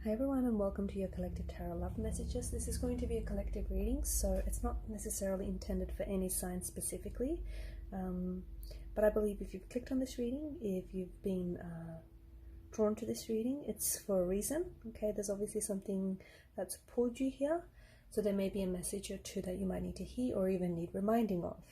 Hi everyone, and welcome to your collective tarot love messages. This is going to be a collective reading, so it's not necessarily intended for any sign specifically, but I believe if you've clicked on this reading, if you've been drawn to this reading, it's for a reason. Okay, there's obviously something that's pulled you here, so there may be a message or two that you might need to hear or even need reminding of.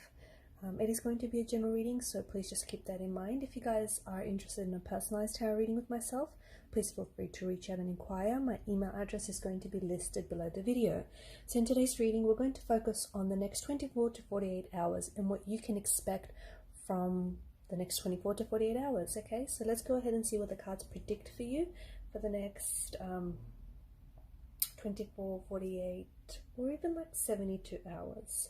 It is going to be a general reading, so please just keep that in mind. If you guys are interested in a personalized tarot reading with myself, please feel free to reach out and inquire. My email address is going to be listed below the video. So in today's reading, we're going to focus on the next 24 to 48 hours and what you can expect from the next 24 to 48 hours. Okay, so let's go ahead and see what the cards predict for you for the next 24, 48, or even like 72 hours.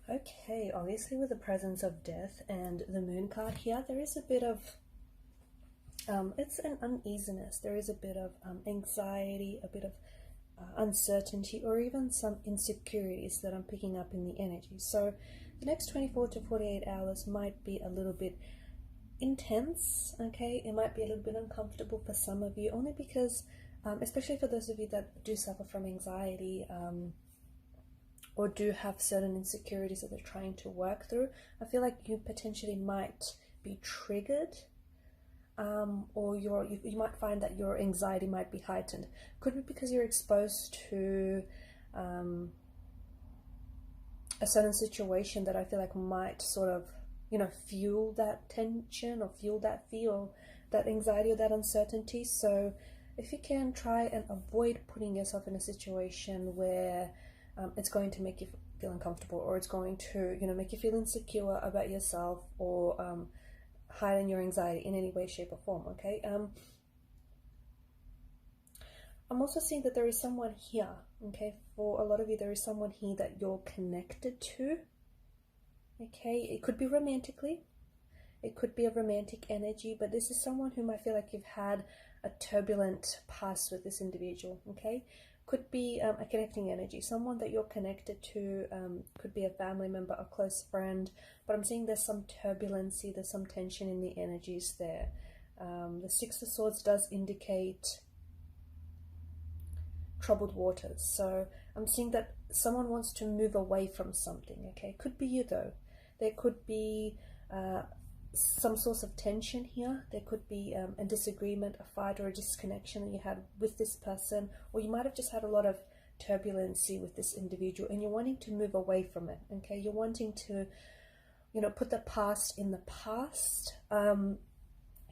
Okay, obviously with the presence of death and the moon card here, there is a bit of, it's an uneasiness. There is a bit of anxiety, a bit of uncertainty, or even some insecurities that I'm picking up in the energy. So the next 24 to 48 hours might be a little bit intense, okay? It might be a little bit uncomfortable for some of you, only because, especially for those of you that do suffer from anxiety, or do have certain insecurities that they're trying to work through, I feel like you potentially might be triggered, or you might find that your anxiety might be heightened. Could be because you're exposed to a certain situation that I feel like might sort of, fuel that tension or fuel that fear, or that anxiety or that uncertainty. So if you can, try and avoid putting yourself in a situation where it's going to make you feel uncomfortable, or it's going to, make you feel insecure about yourself, or heighten your anxiety in any way, shape, or form. Okay. I'm also seeing that there is someone here. Okay, for a lot of you, there is someone here that you're connected to. Okay, it could be romantically. It could be a romantic energy, but this is someone whom I feel like you've had a turbulent past with this individual. Okay. Could be a connecting energy, someone that you're connected to, could be a family member, a close friend, but I'm seeing there's some turbulency, there's some tension in the energies there. The Six of Swords does indicate troubled waters, so I'm seeing that someone wants to move away from something. Okay, could be you though. There could be some source of tension here. There could be a disagreement, a fight, or a disconnection that you had with this person, or you might have just had a lot of turbulency with this individual and you're wanting to move away from it. Okay, you're wanting to, put the past in the past. You're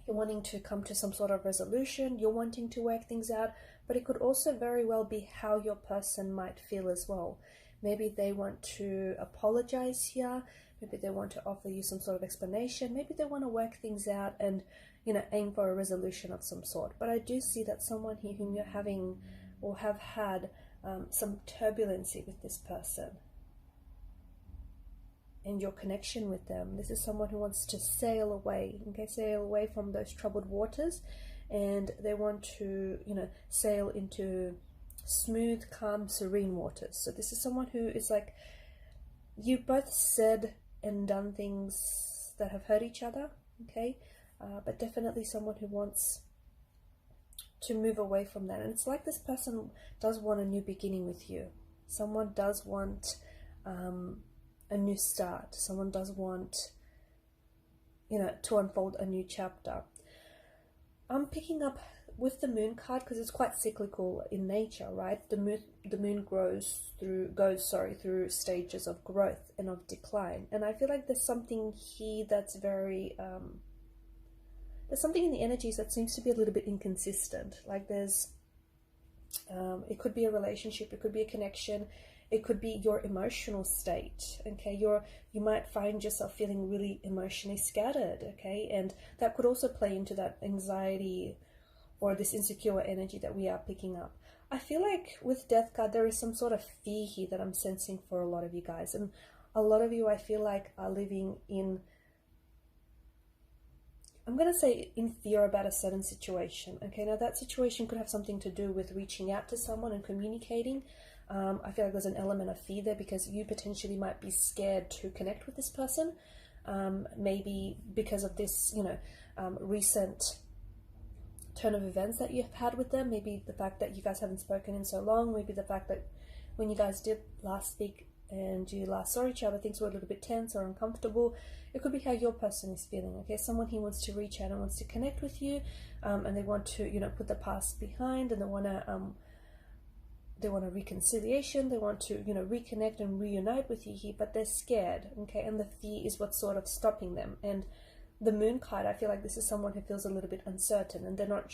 wanting to come to some sort of resolution. You're wanting to work things out, but it could also very well be how your person might feel as well. Maybe they want to apologize here. Maybe they want to offer you some sort of explanation. Maybe they want to work things out and, aim for a resolution of some sort. But I do see that someone here whom you're having or have had some turbulency with this person and your connection with them. This is someone who wants to sail away, okay, sail away from those troubled waters, and they want to, sail into smooth, calm, serene waters. So this is someone who is like, you both said and done things that have hurt each other, okay, but definitely someone who wants to move away from that. And it's like this person does want a new beginning with you. Someone does want a new start. Someone does want you know, to unfold a new chapter. I'm picking up with the moon card because it's quite cyclical in nature, right? The moon goes through stages of growth and of decline, and I feel like there's something here that's very there's something in the energies that seems to be a little bit inconsistent. Like there's it could be a relationship, it could be a connection, it could be your emotional state. Okay, you might find yourself feeling really emotionally scattered. Okay, and that could also play into that anxiety or this insecure energy that we are picking up. I feel like with Death card, there is some sort of fear here that I'm sensing for a lot of you guys. And a lot of you, I feel like, are living in, I'm going to say, in fear about a certain situation. Okay, now that situation could have something to do with reaching out to someone and communicating. I feel like there's an element of fear there because you potentially might be scared to connect with this person. Maybe because of this, you know, recent turn of events that you've had with them, maybe the fact that you guys haven't spoken in so long, maybe the fact that when you guys did last speak and you last saw each other, things were a little bit tense or uncomfortable. It could be how your person is feeling. Okay, someone here wants to reach out and wants to connect with you, and they want to, you know, put the past behind, and they want a reconciliation, they want to, you know, reconnect and reunite with you here, but they're scared. Okay, and the fear is what's sort of stopping them. And the moon card, I feel like this is someone who feels a little bit uncertain, and they're not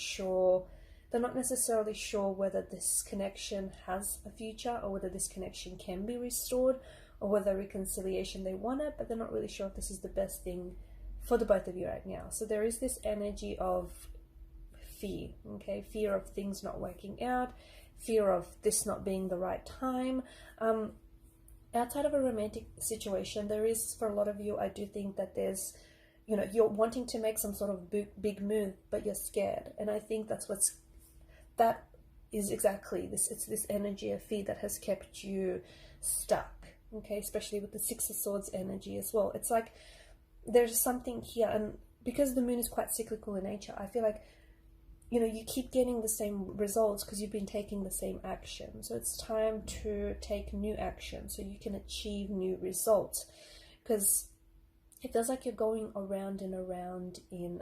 necessarily sure whether this connection has a future, or whether this connection can be restored, or whether reconciliation, they want it, but they're not really sure if this is the best thing for the both of you right now. So there is this energy of fear, okay, fear of things not working out, fear of this not being the right time. Outside of a romantic situation, there is, for a lot of you, I do think that there's, you know, you're wanting to make some sort of big move, but you're scared. And I think that is exactly this. It's this energy of fear that has kept you stuck. Okay, especially with the Six of Swords energy as well. It's like there's something here, and because the moon is quite cyclical in nature, I feel like, you know, you keep getting the same results because you've been taking the same action. So it's time to take new action so you can achieve new results, because it feels like you're going around and around in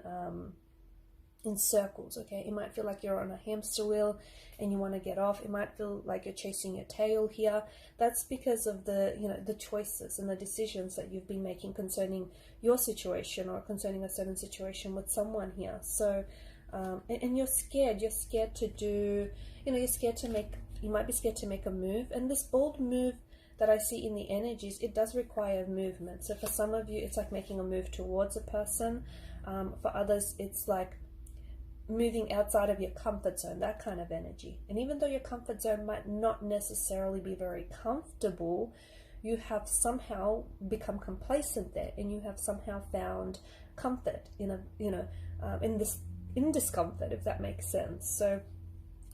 circles. Okay, it might feel like you're on a hamster wheel and you want to get off. It might feel like you're chasing your tail here. That's because of the, you know, the choices and the decisions that you've been making concerning your situation or concerning a certain situation with someone here. So and you're scared to do, you know, you might be scared to make a move. And this bold move that I see in the energies, it does require movement. So for some of you, it's like making a move towards a person. For others, it's like moving outside of your comfort zone, that kind of energy. And even though your comfort zone might not necessarily be very comfortable, you have somehow become complacent there, and you have somehow found comfort in a, you know, in discomfort, if that makes sense. So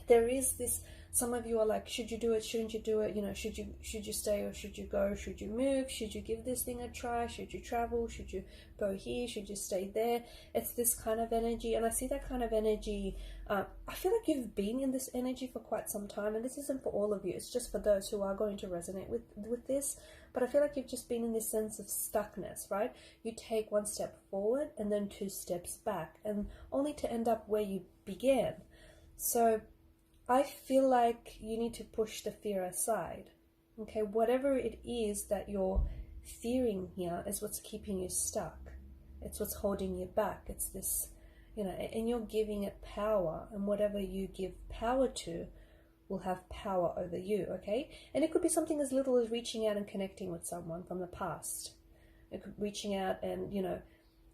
there is this, some of you are like, should you do it, shouldn't you do it, you know, should you stay or should you go, should you move, should you give this thing a try, should you travel, should you go here, should you stay there? It's this kind of energy, and I see that kind of energy. I feel like you've been in this energy for quite some time, and this isn't for all of you, it's just for those who are going to resonate with this. But I feel like you've just been in this sense of stuckness, right? You take one step forward and then 2 steps back, and only to end up where you began. So I feel like you need to push the fear aside. Okay, whatever it is that you're fearing here is what's keeping you stuck. It's what's holding you back. It's this, you know, and you're giving it power, and whatever you give power to will have power over you, okay? And it could be something as little as reaching out and connecting with someone from the past. It could be reaching out and, you know,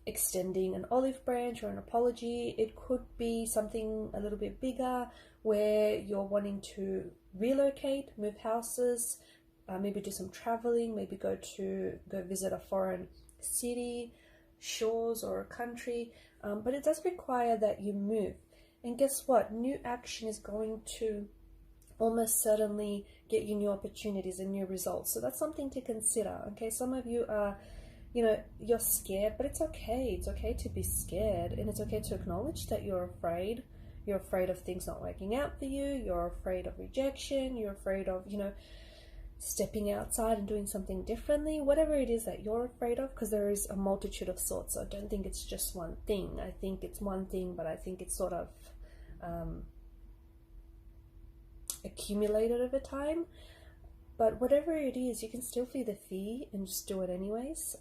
extending an olive branch or an apology. It could be something a little bit bigger where you're wanting to relocate, move houses, maybe do some traveling, maybe go visit a foreign city, shores, or a country. But it does require that you move. And guess what? New action is going to almost certainly get you new opportunities and new results. So that's something to consider. Okay, some of you are, you know, you're scared, but it's okay. It's okay to be scared, and it's okay to acknowledge that you're afraid. You're afraid of things not working out for you. You're afraid of rejection. You're afraid of, you know, stepping outside and doing something differently, whatever it is that you're afraid of, because there is a multitude of sorts. So I don't think it's just one thing. I think it's one thing, but I think it's sort of accumulated over time. But whatever it is, you can still feel the fear and just do it anyways.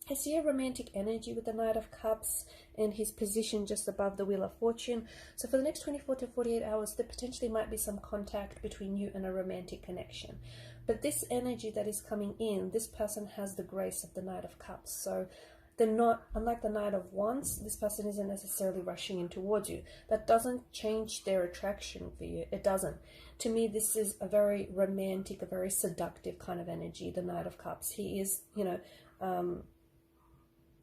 I see a romantic energy with the Knight of Cups and his position just above the Wheel of Fortune. So for the next 24 to 48 hours, there potentially might be some contact between you and a romantic connection. But this energy that is coming in, this person has the grace of the Knight of Cups. So they're not, unlike the Knight of Wands, this person isn't necessarily rushing in towards you. That doesn't change their attraction for you. It doesn't. To me, this is a very romantic, a very seductive kind of energy, the Knight of Cups. He is, you know,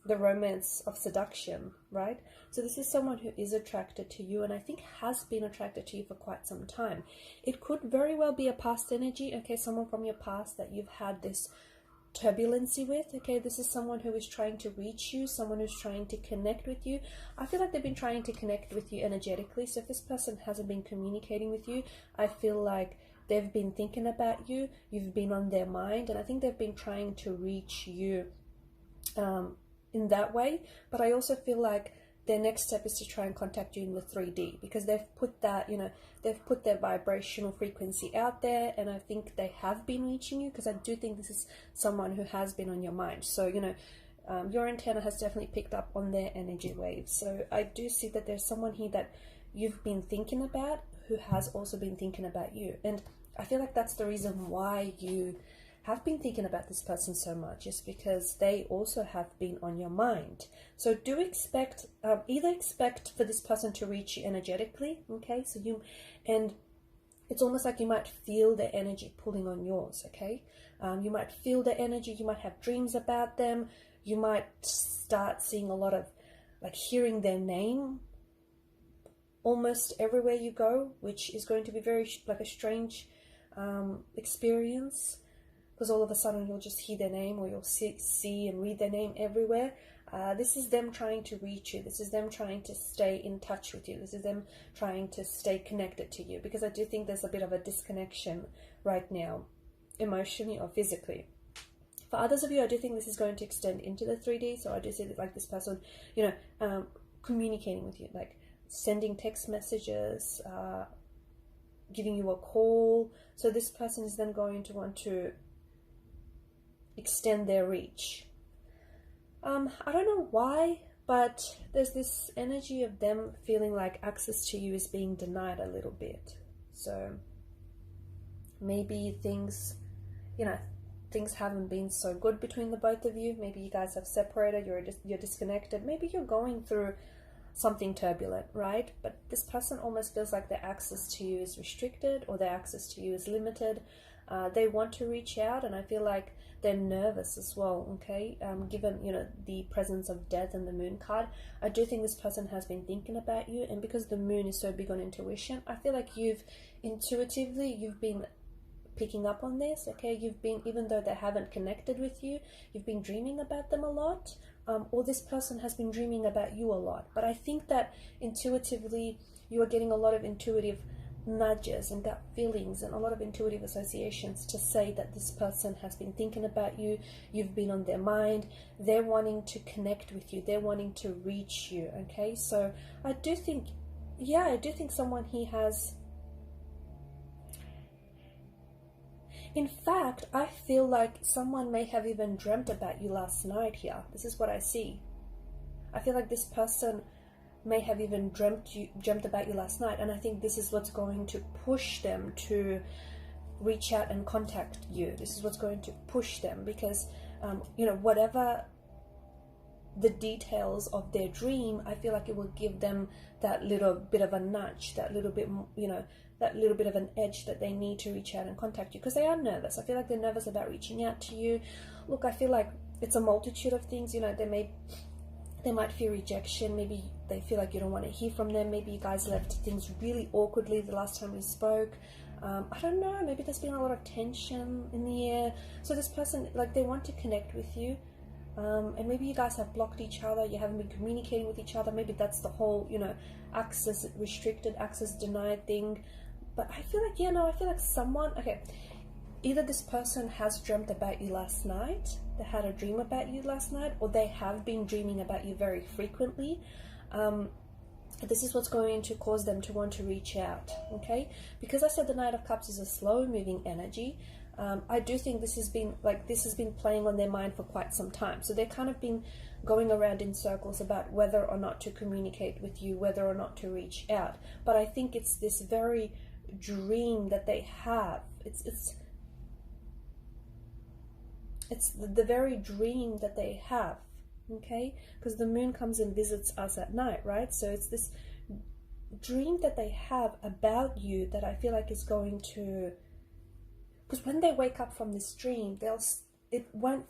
the romance of seduction, right? So this is someone who is attracted to you, and I think has been attracted to you for quite some time. It could very well be a past energy, okay, someone from your past that you've had this turbulency with, okay? This is someone who is trying to reach you, someone who's trying to connect with you. I feel like they've been trying to connect with you energetically. So if this person hasn't been communicating with you, I feel like they've been thinking about you, you've been on their mind, and I think they've been trying to reach you in that way. But I also feel like their next step is to try and contact you in the 3D, because they've put that, you know, they've put their vibrational frequency out there, and I think they have been reaching you, because I do think this is someone who has been on your mind. So, you know, your antenna has definitely picked up on their energy waves. So I do see that there's someone here that you've been thinking about who has also been thinking about you. And I feel like that's the reason why you have been thinking about this person so much, is because they also have been on your mind. So do expect, either expect for this person to reach you energetically, okay? So you, and it's almost like you might feel their energy pulling on yours, okay? You might feel their energy, you might have dreams about them, you might start seeing a lot of, like, hearing their name almost everywhere you go, which is going to be very, like, a strange experience, because all of a sudden you'll just hear their name, or you'll see and read their name everywhere. This is them trying to reach you. This is them trying to stay in touch with you. This is them trying to stay connected to you, because I do think there's a bit of a disconnection right now, emotionally or physically. For others of you, I do think this is going to extend into the 3D. So I do see that, like, this person, you know, communicating with you, like sending text messages, giving you a call. So this person is then going to want to extend their reach. I don't know why, but there's this energy of them feeling like access to you is being denied a little bit. So maybe things, you know, things haven't been so good between the both of you. Maybe you guys have separated, you're disconnected. Maybe you're going through something turbulent, right? But this person almost feels like their access to you is restricted, or their access to you is limited. They want to reach out, and I feel like they're nervous as well, okay? Given, you know, the presence of death and the moon card, I do think this person has been thinking about you, and because the moon is so big on intuition, I feel like you've been picking up on this, okay? You've been, even though they haven't connected with you, you've been dreaming about them a lot, or this person has been dreaming about you a lot. But I think that intuitively you are getting a lot of intuitive nudges and gut feelings and a lot of intuitive associations to say that this person has been thinking about you, you've been on their mind, they're wanting to connect with you, they're wanting to reach you, okay? So I do think, yeah, I do think someone here has, in fact, I feel like someone may have even dreamt about you last night here. This is what I see. I feel like this person may have even dreamt about you last night, and I think this is what's going to push them to reach out and contact you. This is what's going to push them, because you know, whatever the details of their dream, I feel like it will give them that little bit of a nudge, that little bit, you know, that little bit of an edge that they need to reach out and contact you, because they are nervous. I feel like they're nervous about reaching out to you. Look, I feel like it's a multitude of things. You know, they might fear rejection. Maybe they feel like you don't want to hear from them. Maybe you guys left things really awkwardly the last time we spoke. I don't know. Maybe there's been a lot of tension in the air. So this person, like, they want to connect with you. And maybe you guys have blocked each other. You haven't been communicating with each other. Maybe that's the whole, you know, access restricted, access denied thing. But I feel like, yeah, no, I feel like someone, okay, either this person has dreamt about you last night, they had a dream about you last night, or they have been dreaming about you very frequently. This is what's going to cause them to want to reach out, okay? Because I said the Knight of Cups is a slow moving energy, I do think this has been playing on their mind for quite some time. So they've kind of been going around in circles about whether or not to communicate with you, whether or not to reach out. But I think it's this very dream that they have. It's the very dream that they have, okay? Because the moon comes and visits us at night, right? So it's this dream that they have about you that I feel like is going to, because when they wake up from this dream, it won't,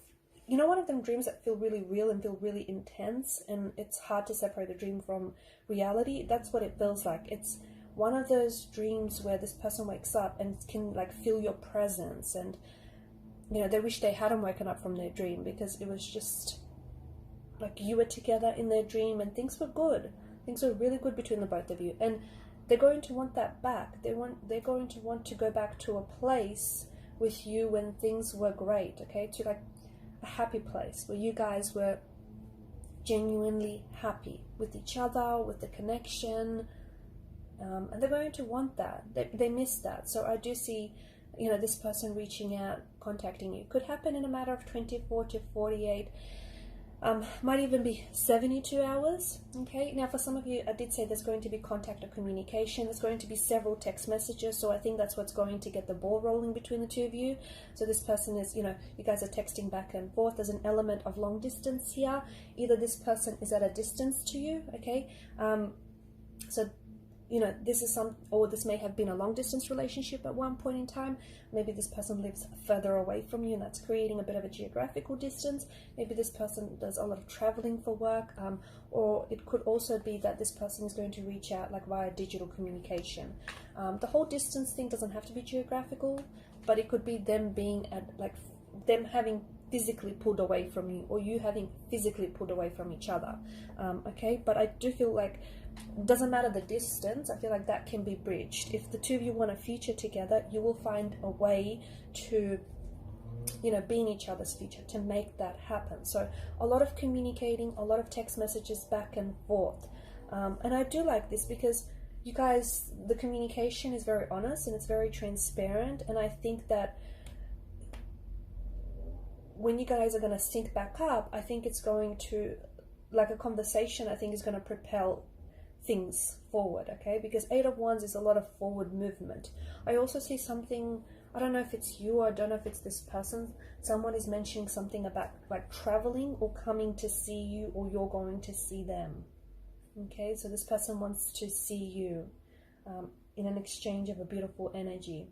you know, one of them dreams that feel really real and feel really intense, and it's hard to separate a dream from reality. That's what it feels like. It's one of those dreams where this person wakes up and can like feel your presence, and you know, they wish they hadn't woken up from their dream, because it was just like you were together in their dream and things were good. Things were really good between the both of you, and they're going to want that back. They're going to want to go back to a place with you when things were great, okay? To like a happy place where you guys were genuinely happy with each other, with the connection, and they're going to want that. They miss that. So I do see, you know, this person reaching out, contacting you. Could happen in a matter of 24 to 48, might even be 72 hours, okay? Now, for some of you, I did say there's going to be contact or communication. There's going to be several text messages, so I think that's what's going to get the ball rolling between the two of you. So this person is, you know, you guys are texting back and forth. There's an element of long distance here. Either this person is at a distance to you, okay? So, you know, this may have been a long distance relationship at one point in time. Maybe this person lives further away from you, and that's creating a bit of a geographical distance. Maybe this person does a lot of traveling for work, or it could also be that this person is going to reach out like via digital communication. The whole distance thing doesn't have to be geographical, but it could be them being at, like, them having physically pulled away from you, or you having physically pulled away from each other, okay? But I do feel like doesn't matter the distance. I feel like that can be bridged. If the two of you want a future together, you will find a way to, you know, be in each other's future, to make that happen. So a lot of communicating, a lot of text messages back and forth, and I do like this because you guys, the communication is very honest and it's very transparent, and I think that when you guys are going to sync back up, I think it's going to, like a conversation, I think is going to propel things forward, okay? Because 8 of Wands is a lot of forward movement. I also see something, I don't know if it's you, or I don't know if it's this person, someone is mentioning something about like traveling or coming to see you, or you're going to see them, okay? So this person wants to see you in an exchange of a beautiful energy.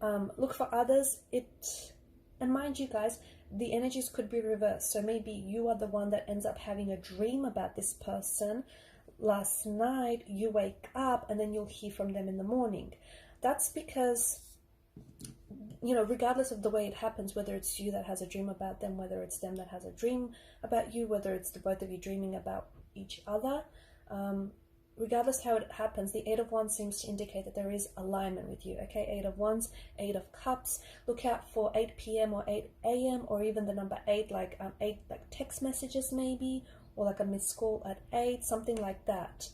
Look for others, and mind you guys, the energies could be reversed. So maybe you are the one that ends up having a dream about this person last night, you wake up, and then you'll hear from them in the morning. That's because, you know, regardless of the way it happens, whether it's you that has a dream about them, whether it's them that has a dream about you, whether it's the both of you dreaming about each other, regardless how it happens, the 8 of Wands seems to indicate that there is alignment with you, okay? 8 of Wands, 8 of Cups. Look out for 8 p.m. or 8 a.m. or even the number 8, like 8 like text messages maybe, or like a missed call at 8, something like that.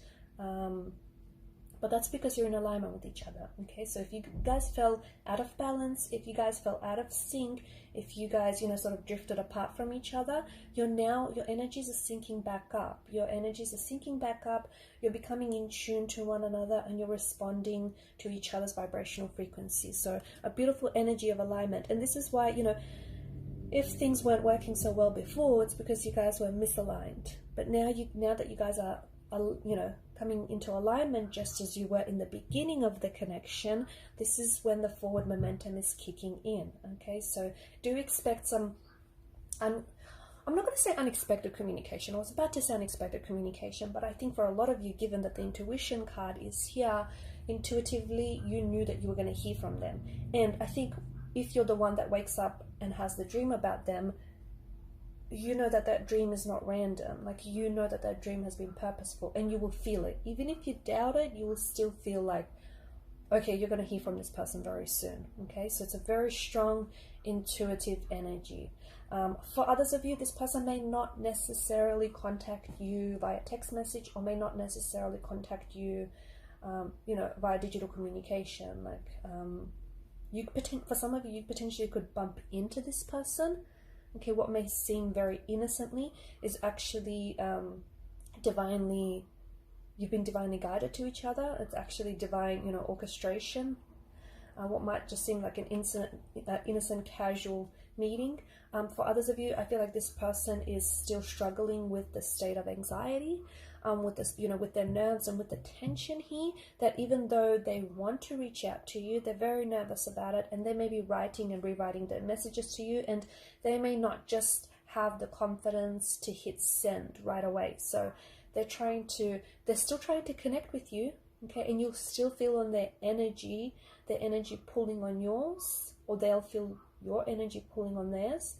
But that's because you're in alignment with each other, okay? So if you guys fell out of balance, if you guys fell out of sync, if you guys, you know, sort of drifted apart from each other, your energies are syncing back up. Your energies are syncing back up. You're becoming in tune to one another, and you're responding to each other's vibrational frequency. So a beautiful energy of alignment. And this is why, you know, if things weren't working so well before, it's because you guys were misaligned. But now that you guys are, you know, coming into alignment just as you were in the beginning of the connection, this is when the forward momentum is kicking in, okay? So do expect some, I'm not going to say unexpected communication. I was about to say unexpected communication, but I think for a lot of you, given that the intuition card is here, intuitively you knew that you were going to hear from them. And I think if you're the one that wakes up and has the dream about them, you know that that dream is not random. Like, you know that that dream has been purposeful, and you will feel it. Even if you doubt it, you will still feel like, okay, you're going to hear from this person very soon. Okay, so it's a very strong intuitive energy. For others of you, this person may not necessarily contact you via text message, or may not necessarily contact you, you know, via digital communication. Like, for some of you, you potentially could bump into this person. Okay, what may seem very innocently is actually you've been divinely guided to each other. It's actually divine, you know, orchestration. What might just seem like an innocent casual meeting. For others of you, I feel like this person is still struggling with the state of anxiety, with this, you know, with their nerves and with the tension here, that even though they want to reach out to you, they're very nervous about it, and they may be writing and rewriting their messages to you, and they may not just have the confidence to hit send right away. So they're still trying to connect with you, okay, and you'll still feel on their energy pulling on yours, or they'll feel your energy pulling on theirs.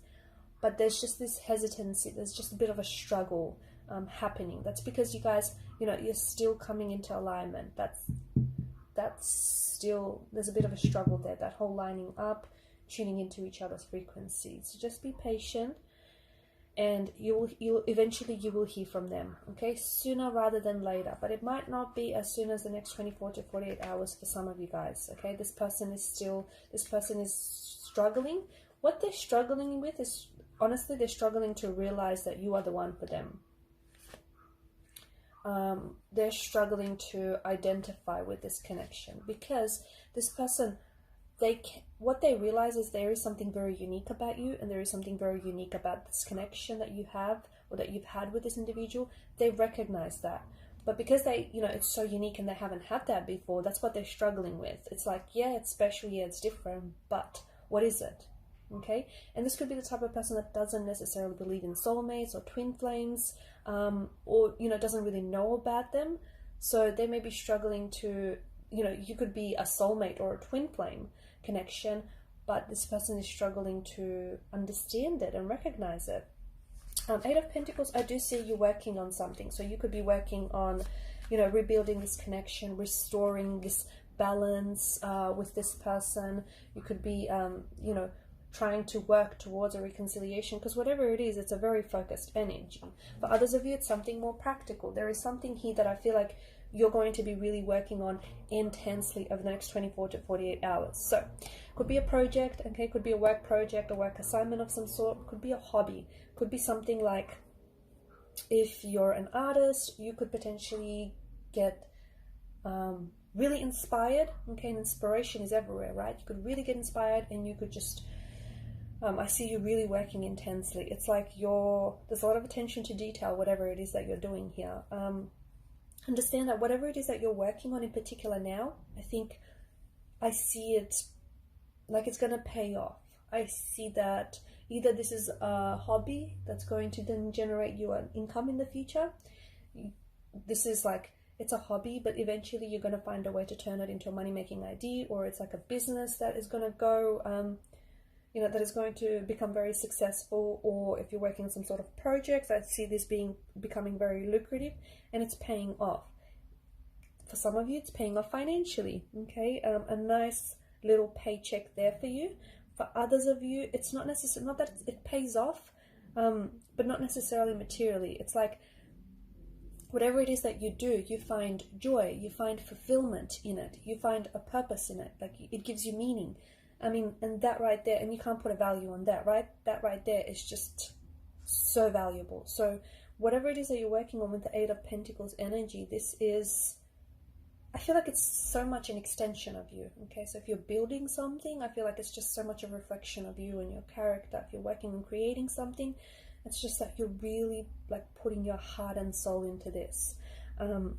But there's just this hesitancy, there's just a bit of a struggle happening. That's because you guys, you know, you're still coming into alignment. That's still, there's a bit of a struggle there, that whole lining up, tuning into each other's frequencies. So just be patient, and you'll eventually you will hear from them, okay, sooner rather than later. But it might not be as soon as the next 24 to 48 hours for some of you guys, okay. This person is struggling. What they're struggling with is, honestly, they're struggling to realize that you are the one for them. They're struggling to identify with this connection, because this person, what they realize is there is something very unique about you, and there is something very unique about this connection that you have, or that you've had with this individual. They recognize that, but because they, you know, it's so unique and they haven't had that before, that's what they're struggling with. It's like, yeah, it's special, yeah, it's different, but what is it? Okay, and this could be the type of person that doesn't necessarily believe in soulmates or twin flames, or, you know, doesn't really know about them. So they may be struggling to, you know, you could be a soulmate or a twin flame connection, but this person is struggling to understand it and recognize it. Eight of Pentacles, I do see you working on something. So you could be working on, you know, rebuilding this connection, restoring this balance with this person. You could be, you know, trying to work towards a reconciliation, because whatever it is, it's a very focused energy. For others of you, it's something more practical. There is something here that I feel like you're going to be really working on intensely over the next 24 to 48 hours. So could be a project, okay, could be a work project, a work assignment of some sort, could be a hobby, could be something like, if you're an artist, you could potentially get really inspired, okay, and inspiration is everywhere, right? You could really get inspired, and you could just I see you really working intensely. It's like there's a lot of attention to detail, whatever it is that you're doing here. Understand that whatever it is that you're working on in particular now, I think I see it like it's going to pay off. I see that either this is a hobby that's going to then generate you an income in the future. This is like, it's a hobby, but eventually you're going to find a way to turn it into a money-making idea, or it's like a business that is going to go, you know, that is going to become very successful. Or if you're working on some sort of project, I see this becoming very lucrative, and it's paying off. For some of you, it's paying off financially, okay, a nice little paycheck there for you. For others of you, it's not necessarily, not that it pays off, but not necessarily materially. It's like, whatever it is that you do, you find joy, you find fulfillment in it, you find a purpose in it, like it gives you meaning. I mean, and that right there, and you can't put a value on that, right? That right there is just so valuable. So whatever it is that you're working on with the Eight of Pentacles energy, this is, I feel like it's so much an extension of you, okay? So if you're building something, I feel like it's just so much a reflection of you and your character. If you're working on creating something, it's just that you're really like putting your heart and soul into this. And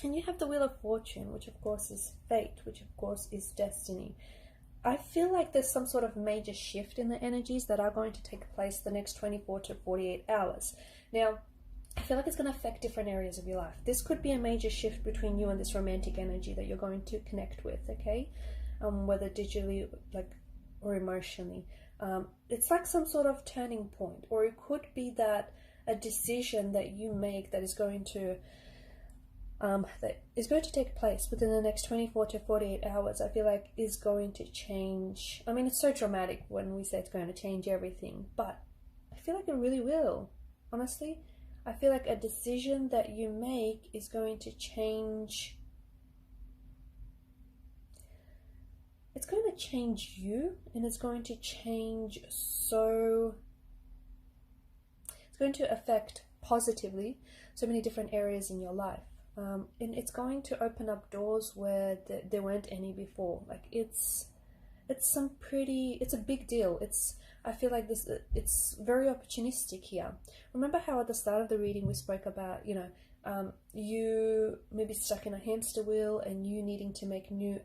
you have the Wheel of Fortune, which of course is fate, which of course is destiny. I feel like there's some sort of major shift in the energies that are going to take place the next 24 to 48 hours. Now, I feel like it's going to affect different areas of your life. This could be a major shift between you and this romantic energy that you're going to connect with, okay? Whether digitally, like, or emotionally. It's like some sort of turning point, or it could be that a decision that you make that is going to that is going to take place within the next 24 to 48 hours, I feel like is going to change. I mean, it's so dramatic when we say it's going to change everything, but I feel like it really will. Honestly, I feel like a decision that you make is going to change. It's going to change you, and it's going to change so. It's going to affect positively so many different areas in your life. And it's going to open up doors where there weren't any before. Like it's a big deal. I feel like it's very opportunistic here. Remember how at the start of the reading we spoke about, you maybe stuck in a hamster wheel and you needing to make new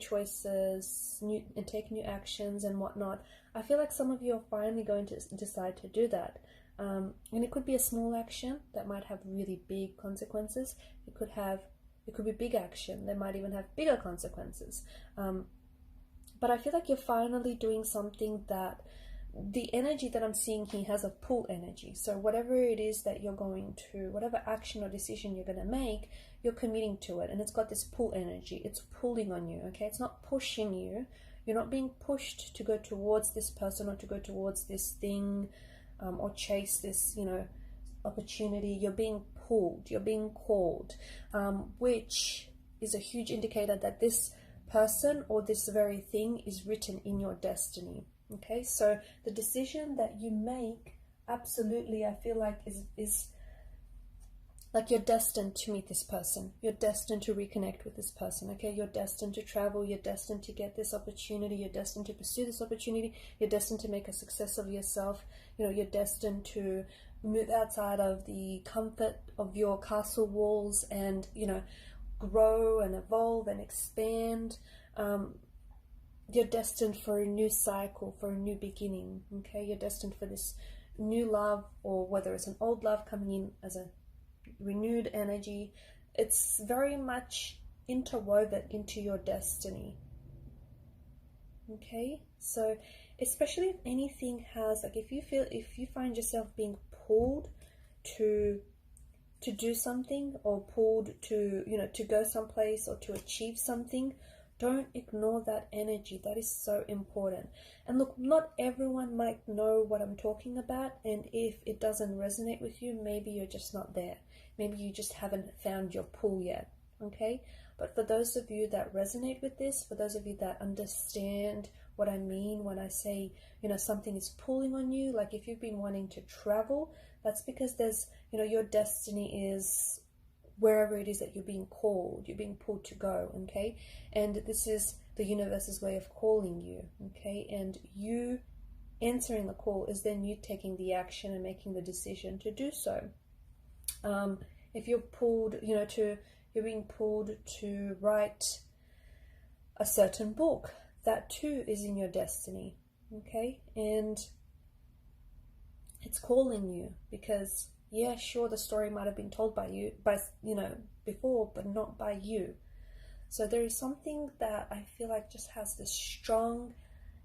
choices, and take new actions and whatnot. I feel like some of you are finally going to decide to do that. And it could be a small action that might have really big consequences. It could be big action that might even have bigger consequences. But I feel like you're finally doing something that the energy that I'm seeing here has a pull energy. So whatever it is that you're going to, whatever action or decision you're going to make, you're committing to it. And it's got this pull energy. It's pulling on you, okay? It's not pushing you. You're not being pushed to go towards this person or to go towards this thing, or chase this, opportunity. You're being pulled. You're being called, which is a huge indicator that this person or this very thing is written in your destiny. Okay, so the decision that you make, absolutely, I feel like is like you're destined to meet this person. You're destined to reconnect with this person. Okay, you're destined to travel. You're destined to get this opportunity. You're destined to pursue this opportunity. You're destined to make a success of yourself. You're destined to move outside of the comfort of your castle walls and grow and evolve and expand. You're destined for a new cycle, for a new beginning. Okay, you're destined for this new love, or whether it's an old love coming in as a renewed energy. It's very much interwoven into your destiny. Okay, so especially if anything has, like, if you find yourself being pulled to do something, or pulled to to go someplace or to achieve something, don't ignore that energy. That is so important. And look, not everyone might know what I'm talking about, and if it doesn't resonate with you, maybe you're just not there. Maybe you just haven't found your pull yet. Okay, but for those of you that resonate with this, for those of you that understand what I mean when I say something is pulling on you, like if you've been wanting to travel, that's because there's your destiny is wherever it is that you're being called, you're being pulled to go. Okay, and this is the universe's way of calling you. Okay, and you answering the call is then you taking the action and making the decision to do so. If you're pulled, you're being pulled to write a certain book, that too is in your destiny. Okay, and it's calling you because, yeah, sure, the story might have been told by before, but not by you. So there is something that I feel like just has this strong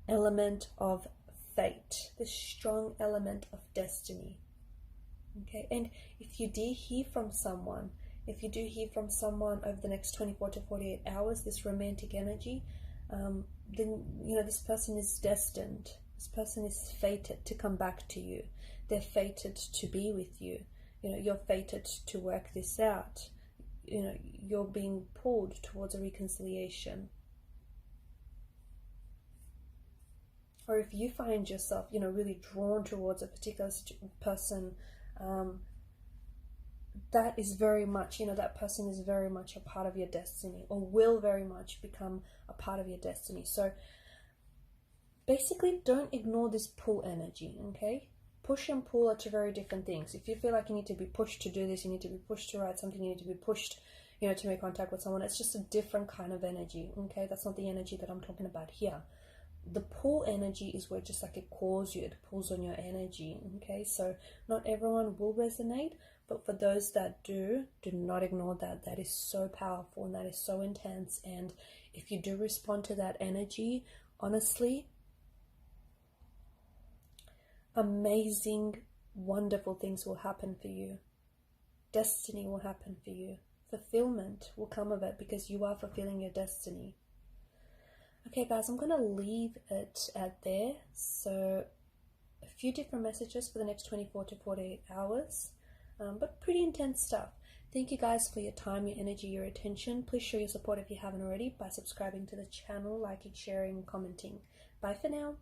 element of fate, this strong element of destiny. Okay, and if you do hear from someone over the next 24 to 48 hours, this romantic energy, then this person is destined. This person is fated to come back to you. They're fated to be with you. You're fated to work this out. You're being pulled towards a reconciliation. Or if you find yourself, really drawn towards a particular person, that is very much, that person is very much a part of your destiny, or will very much become a part of your destiny. So basically, don't ignore this pull energy, okay? Push and pull are two very different things. If you feel like you need to be pushed to do this, you need to be pushed to write something, you need to be pushed, to make contact with someone, it's just a different kind of energy, okay? That's not the energy that I'm talking about here. The pull energy is where just like it calls you, it pulls on your energy, okay? So not everyone will resonate, but for those that do not ignore that. That is so powerful and that is so intense. And if you do respond to that energy, honestly, amazing, wonderful things will happen for you. Destiny will happen for you. Fulfillment will come of it because you are fulfilling your destiny. Okay guys, I'm going to leave it at there. So a few different messages for the next 24 to 48 hours, but pretty intense stuff. Thank you guys for your time, your energy, your attention. Please show your support if you haven't already by subscribing to the channel, liking, sharing, commenting. Bye for now.